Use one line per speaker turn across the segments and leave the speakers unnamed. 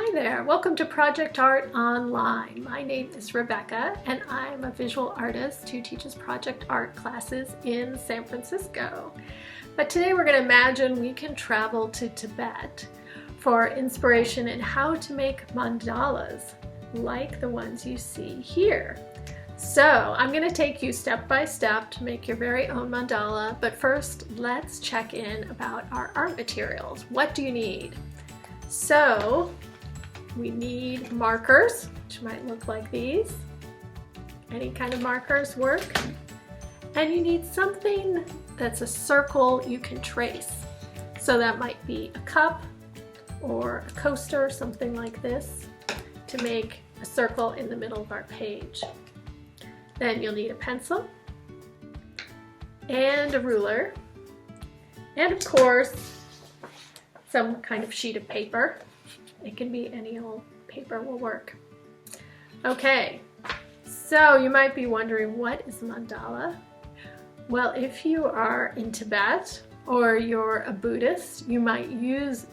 Hi there, welcome to Project Art Online. My name is Rebecca and I'm a visual artist who teaches project art classes in San Francisco. But today we're going to imagine we can travel to Tibet for inspiration in how to make mandalas like the ones you see here. So I'm going to take you step by step to make your very own mandala, but first let's check in about our art materials. What do you need? So we need markers, which might look like these. Any kind of markers work. And you need something that's a circle you can trace. So that might be a cup or a coaster, something like this, to make a circle in the middle of our page. Then you'll need a pencil and a ruler, and of course some kind of sheet of paper. It can be any old paper will work. Okay, so you might be wondering, what is mandala? Well, if you are in Tibet or you're a Buddhist, you might use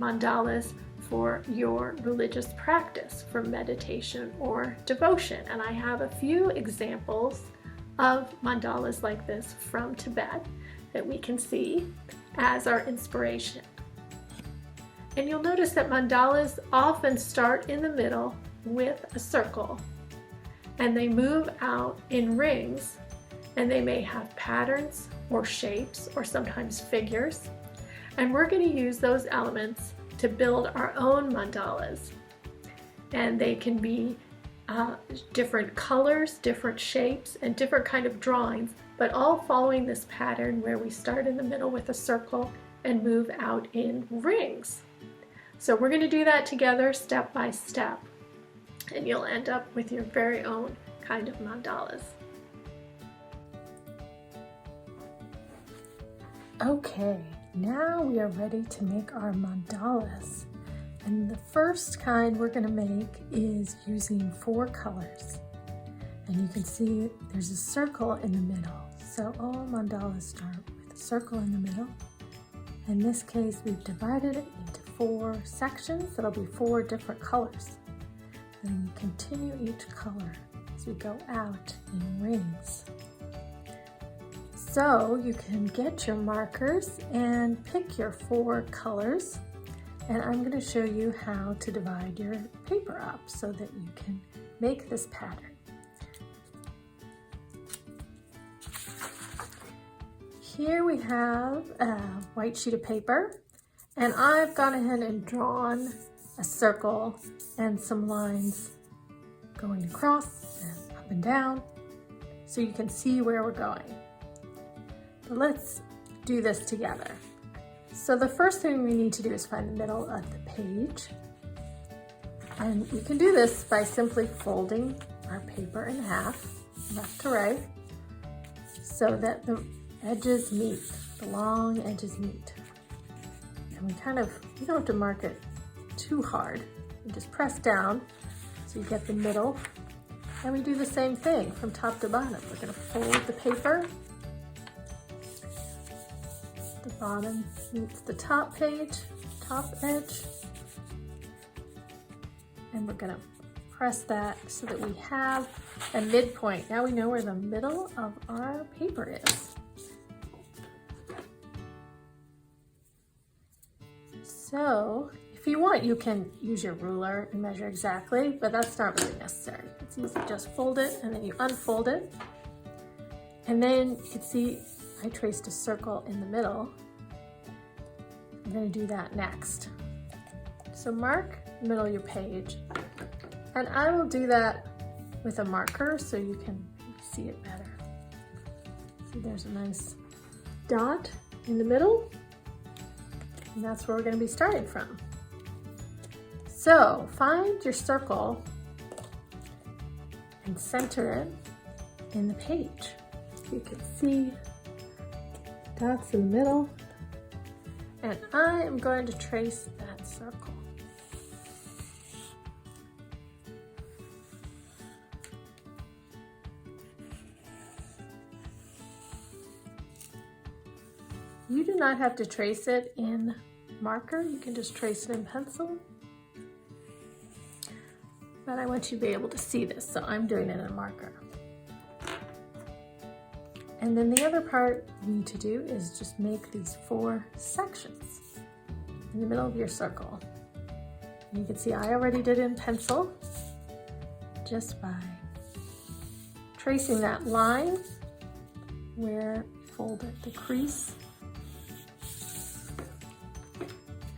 mandalas for your religious practice, for meditation or devotion. And I have a few examples of mandalas like this from Tibet that we can see as our inspiration. And you'll notice that mandalas often start in the middle with a circle, and they move out in rings, and they may have patterns or shapes or sometimes figures. And we're going to use those elements to build our own mandalas. And they can be different colors, different shapes, and different kind of drawings, but all following this pattern where we start in the middle with a circle and move out in rings. So we're going to do that together step by step, and you'll end up with your very own kind of mandalas. Okay, now we are ready to make our mandalas. And the first kind we're going to make is using 4 colors. And you can see there's a circle in the middle. So all mandalas start with a circle in the middle. In this case, we've divided it into 4 sections. That'll be 4 different colors. And we continue each color as we go out in rings. So you can get your markers and pick your 4 colors. And I'm going to show you how to divide your paper up so that you can make this pattern. Here we have a white sheet of paper, and I've gone ahead and drawn a circle and some lines going across and up and down so you can see where we're going. But let's do this together. So the first thing we need to do is find the middle of the page. And we can do this by simply folding our paper in half, left to right, so that the edges meet, the long edges meet. And we don't have to mark it too hard. We just press down so you get the middle. And we do the same thing from top to bottom. We're going to fold the paper. The bottom meets the top page, top edge. And we're going to press that so that we have a midpoint. Now we know where the middle of our paper is. So if you want, you can use your ruler and measure exactly, but that's not really necessary. It's easy to just fold it and then you unfold it. And then you can see I traced a circle in the middle. I'm going to do that next. So mark the middle of your page, and I will do that with a marker so you can see it better. See, there's a nice dot in the middle. And that's where we're going to be starting from. So find your circle and center it in the page. You can see dots in the middle. And I am going to trace that circle. You do not have to trace it in marker, you can just trace it in pencil. but I want you to be able to see this, so I'm doing it in a marker. And then the other part you need to do is just make these 4 sections in the middle of your circle. And you can see I already did it in pencil, just by tracing that line where we folded the crease.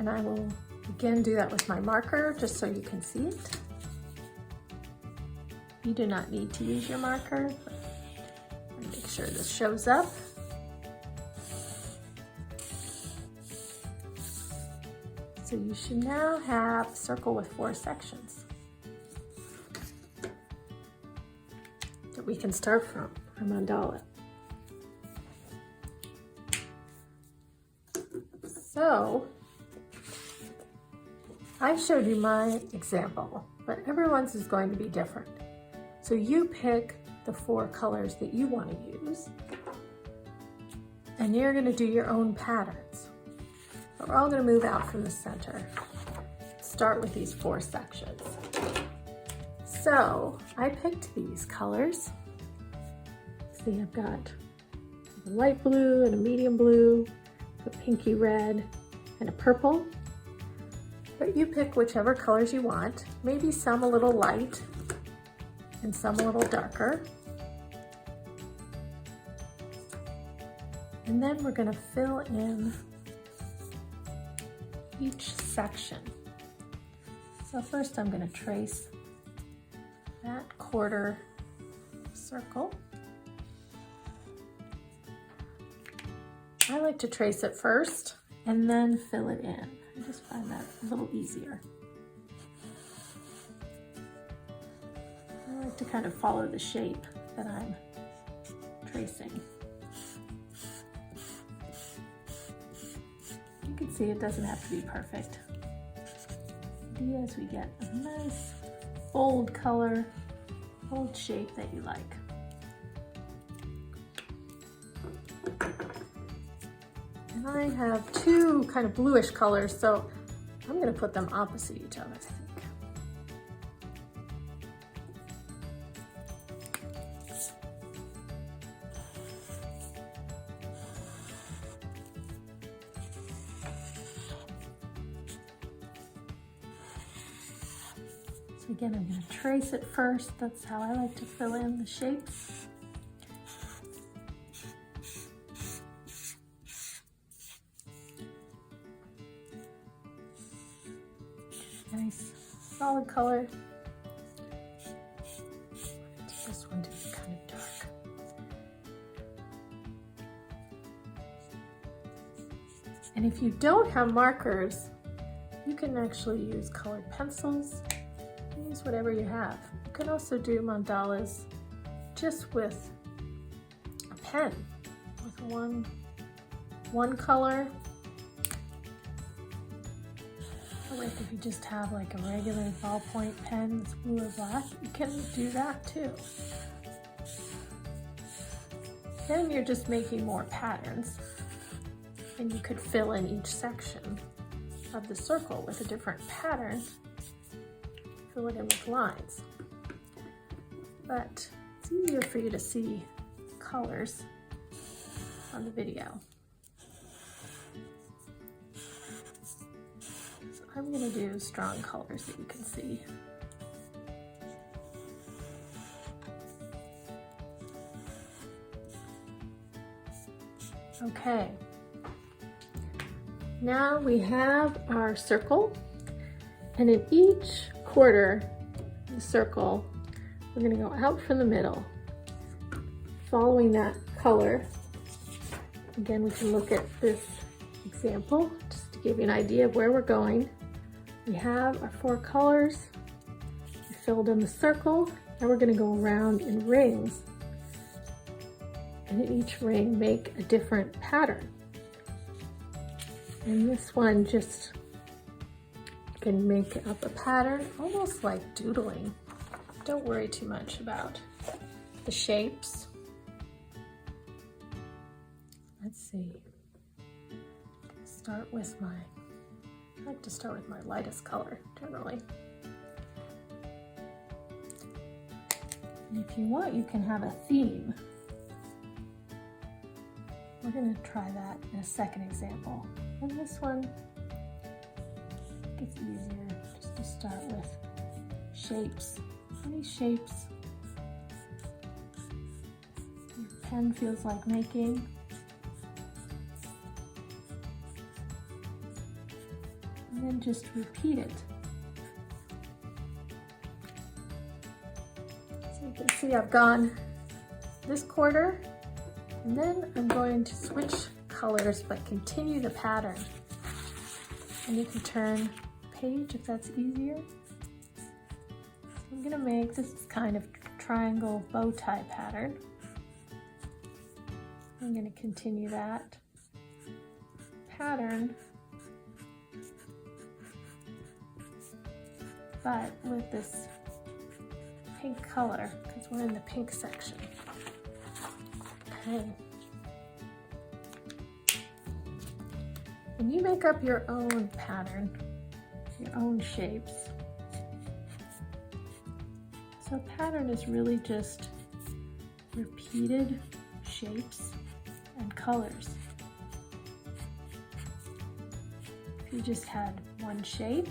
And I will again do that with my marker just so you can see it. You do not need to use your marker, but make sure this shows up. So you should now have a circle with 4 sections that we can start from our mandala. So I showed you my example, but everyone's is going to be different. So you pick the 4 colors that you want to use, and you're going to do your own patterns. But we're all going to move out from the center. Start with these 4 sections. So I picked these colors. See, I've got a light blue and a medium blue, a pinky red, and a purple. But you pick whichever colors you want, maybe some a little light and some a little darker. And then we're going to fill in each section. So first I'm going to trace that quarter circle. I like to trace it first and then fill it in. I just find that a little easier. I like to kind of follow the shape that I'm tracing. You can see it doesn't have to be perfect. The idea is we get a nice bold color, bold shape that you like. And I have 2 kind of bluish colors, so I'm going to put them opposite each other, I think. So again, I'm going to trace it first. That's how I like to fill in the shapes. Nice solid color. This one to be kind of dark. And if you don't have markers, you can actually use colored pencils. Use whatever you have. You can also do mandalas just with a pen, with one color. Like if you just have like a regular ballpoint pen that's blue or black, you can do that too. Then you're just making more patterns, and you could fill in each section of the circle with a different pattern. Fill it in with lines. But it's easier for you to see colors on the video. So I'm going to do strong colors that you can see. Okay. Now we have our circle, and in each quarter of the circle, we're going to go out from the middle, following that color. Again, we can look at this example just to give you an idea of where we're going. We have our 4 colors. We filled in the circle, and we're going to go around in rings, and in each ring make a different pattern. And this one just can make up a pattern almost like doodling. Don't worry too much about the shapes. Let's see. I like to start with my lightest color generally. If you want, you can have a theme. We're going to try that in a second example. And this one gets easier just to start with shapes. Any shapes your pen feels like making. And then just repeat it. So you can see I've gone this quarter, and then I'm going to switch colors but continue the pattern. And you can turn page if that's easier. So I'm gonna make, this is kind of triangle bow tie pattern. I'm gonna continue that pattern, but with this pink color, because we're in the pink section. Okay. When you make up your own pattern, your own shapes, so pattern is really just repeated shapes and colors. If you just had one shape,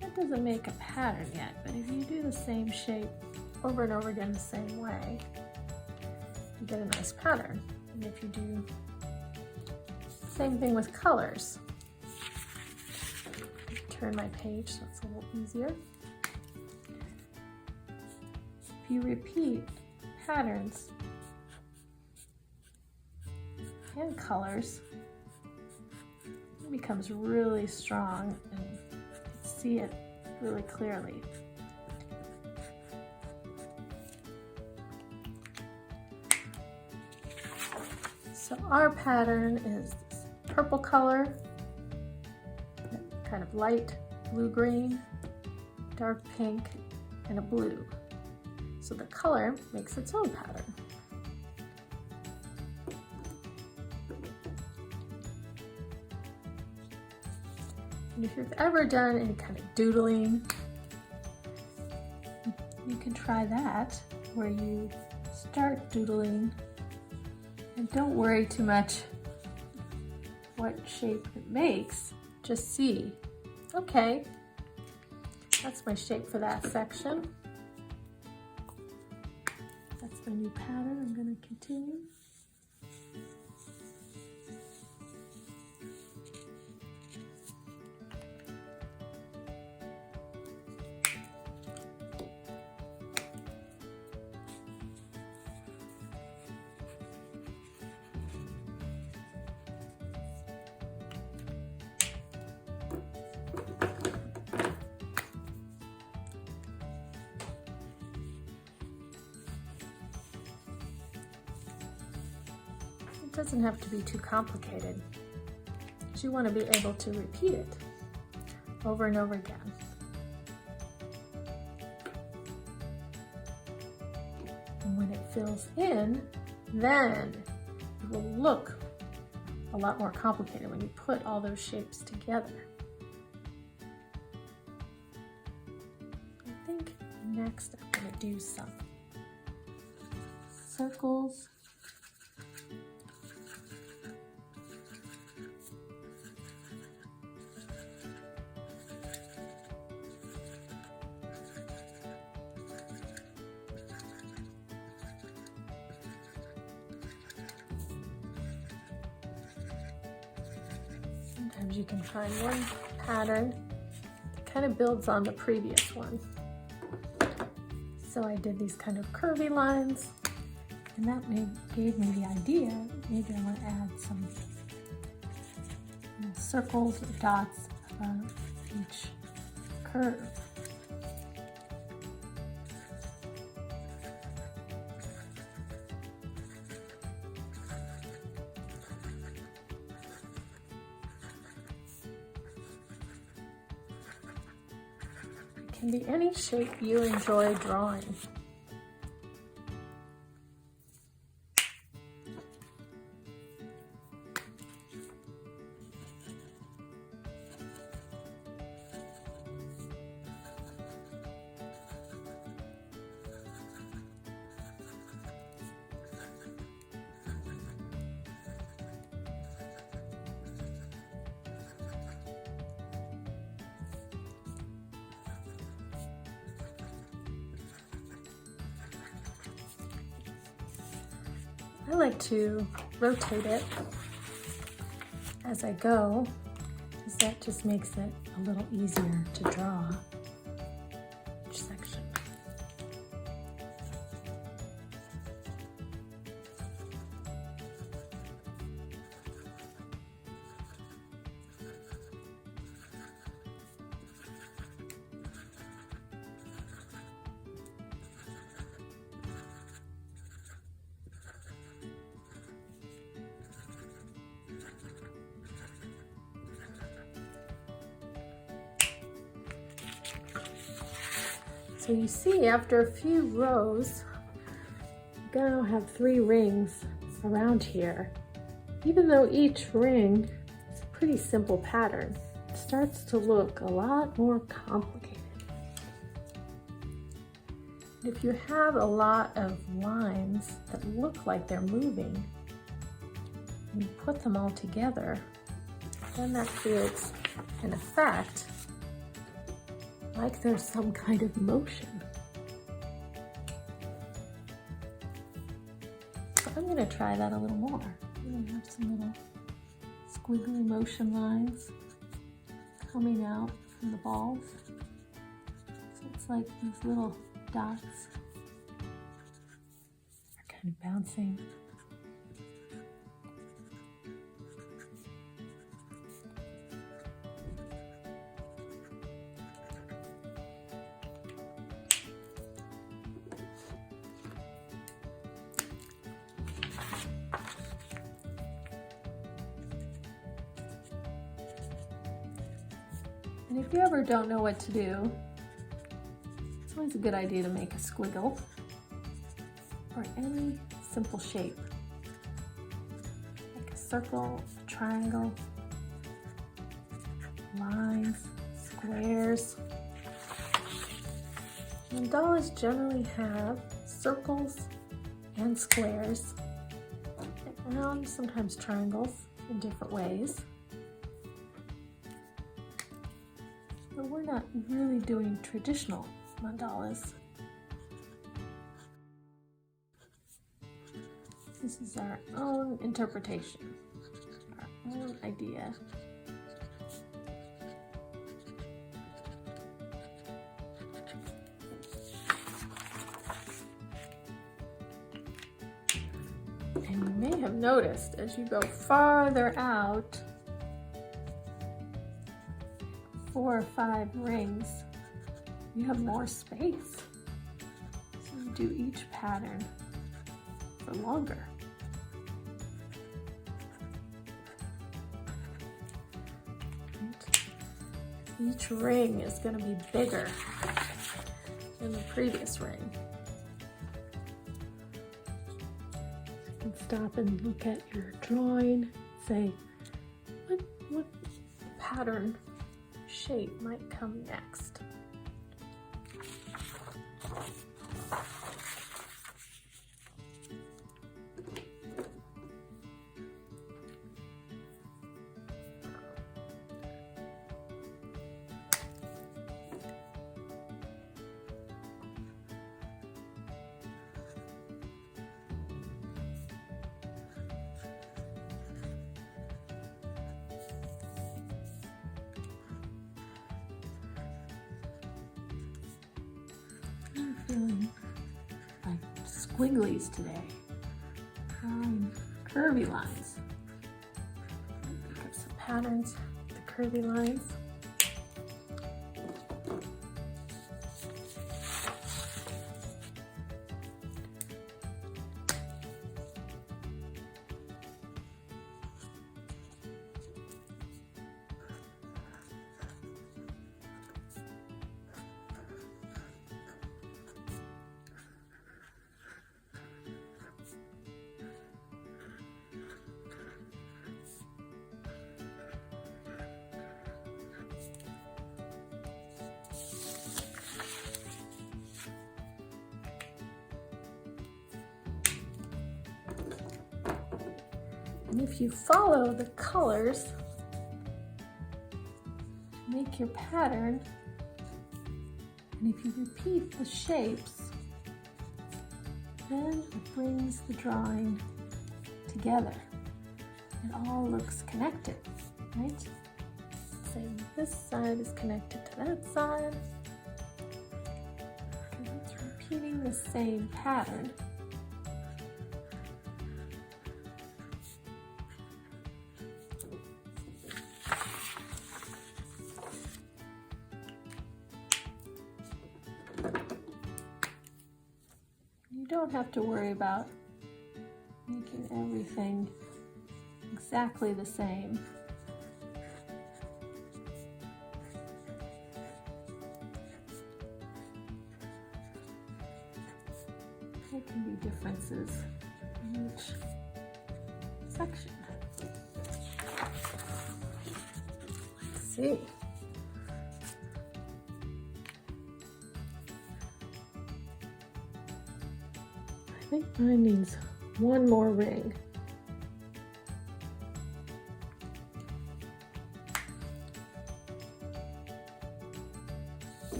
that doesn't make a pattern yet, but if you do the same shape over and over again the same way, you get a nice pattern. And if you do the same thing with colors, turn my page so it's a little easier. If you repeat patterns and colors, it becomes really strong and you can see it really clearly. So our pattern is this purple color, kind of light blue-green, dark pink, and a blue. So the color makes its own pattern. And if you've ever done any kind of doodling, you can try that, where you start doodling and don't worry too much what shape it makes. Just see, okay, that's my shape for that section. That's my new pattern. I'm going to continue. It doesn't have to be too complicated, because you want to be able to repeat it over and over again. And when it fills in, then it will look a lot more complicated when you put all those shapes together. I think next I'm going to do some circles. Sometimes you can find one pattern that kind of builds on the previous one. So I did these kind of curvy lines, and that gave me the idea, maybe I want to add some circles or dots above each curve. Can be any shape you enjoy drawing. like to rotate it as I go, because that just makes it a little easier to draw each section. So you see, after a few rows, you're gonna have 3 rings around here. Even though each ring is a pretty simple pattern, it starts to look a lot more complicated. If you have a lot of lines that look like they're moving, and you put them all together, then that creates an effect like there's some kind of motion. So I'm gonna try that a little more. I'm gonna have some little squiggly motion lines coming out from the balls. So it's like these little dots are kind of bouncing. And if you ever don't know what to do, it's always a good idea to make a squiggle or any simple shape, like a circle, a triangle, lines, squares. Mandalas generally have circles and squares, and sometimes triangles in different ways. But we're not really doing traditional mandalas. This is our own interpretation, our own idea. And you may have noticed as you go farther out, 4 or 5 rings, you have more space. So you do each pattern for longer. And each ring is going to be bigger than the previous ring. You can stop and look at your drawing, say, what pattern shape might come next. I'm feeling like squigglies today. Curvy lines. Pick up some patterns with the curvy lines. And if you follow the colors to make your pattern, and if you repeat the shapes, then it brings the drawing together. It all looks connected, right? Saying this side is connected to that side. And it's repeating the same pattern. You don't have to worry about making everything exactly the same. There can be differences in each section. Let's see. I think mine needs one more ring.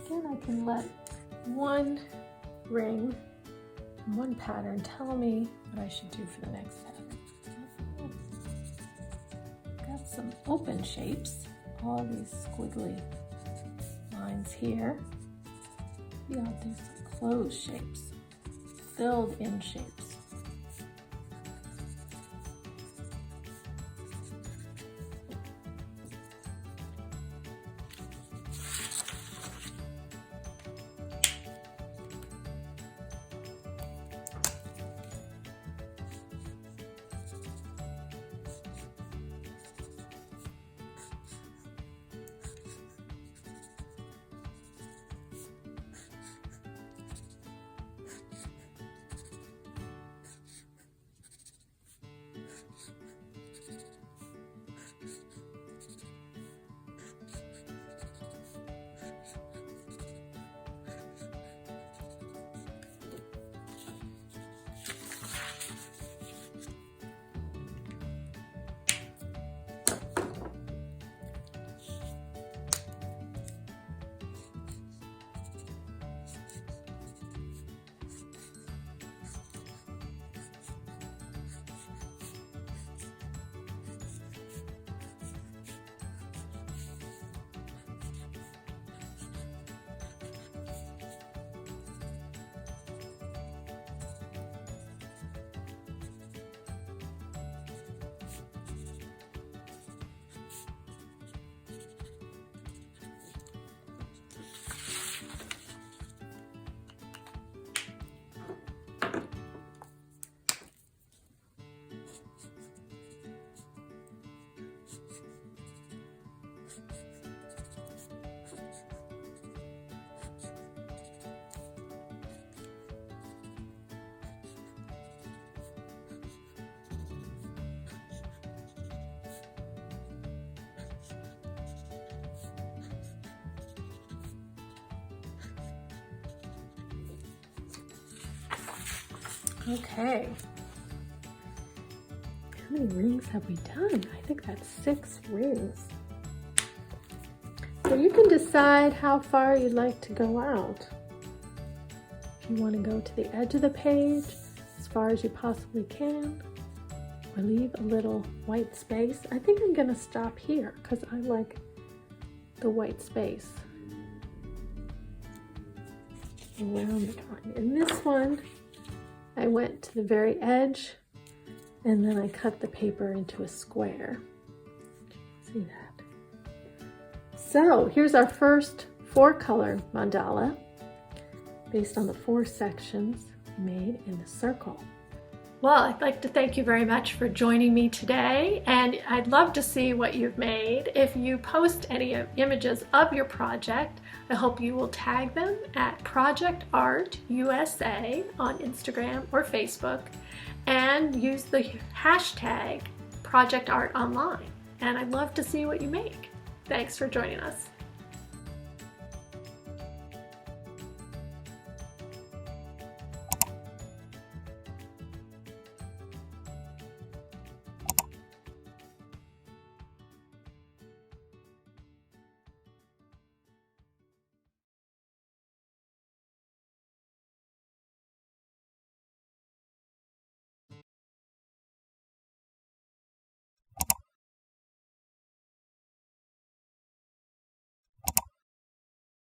Again, I can let one ring, one pattern tell me what I should do for the next pattern. Got some open shapes, all these squiggly lines here. Maybe I'll do some closed shapes, filled in shapes. Okay. How many rings have we done? I think that's 6 rings. So you can decide how far you'd like to go out. If you want to go to the edge of the page, as far as you possibly can, or leave a little white space. I think I'm going to stop here because I like the white space around the drawing. In this one, I went to the very edge and then I cut the paper into a square. See that? So here's our first 4-color mandala based on the 4 sections made in the circle. Well, I'd like to thank you very much for joining me today, and I'd love to see what you've made. If you post any images of your project, I hope you will tag them at ProjectArt USA on Instagram or Facebook, and use the hashtag ProjectArtOnline. and I'd love to see what you make. Thanks for joining us.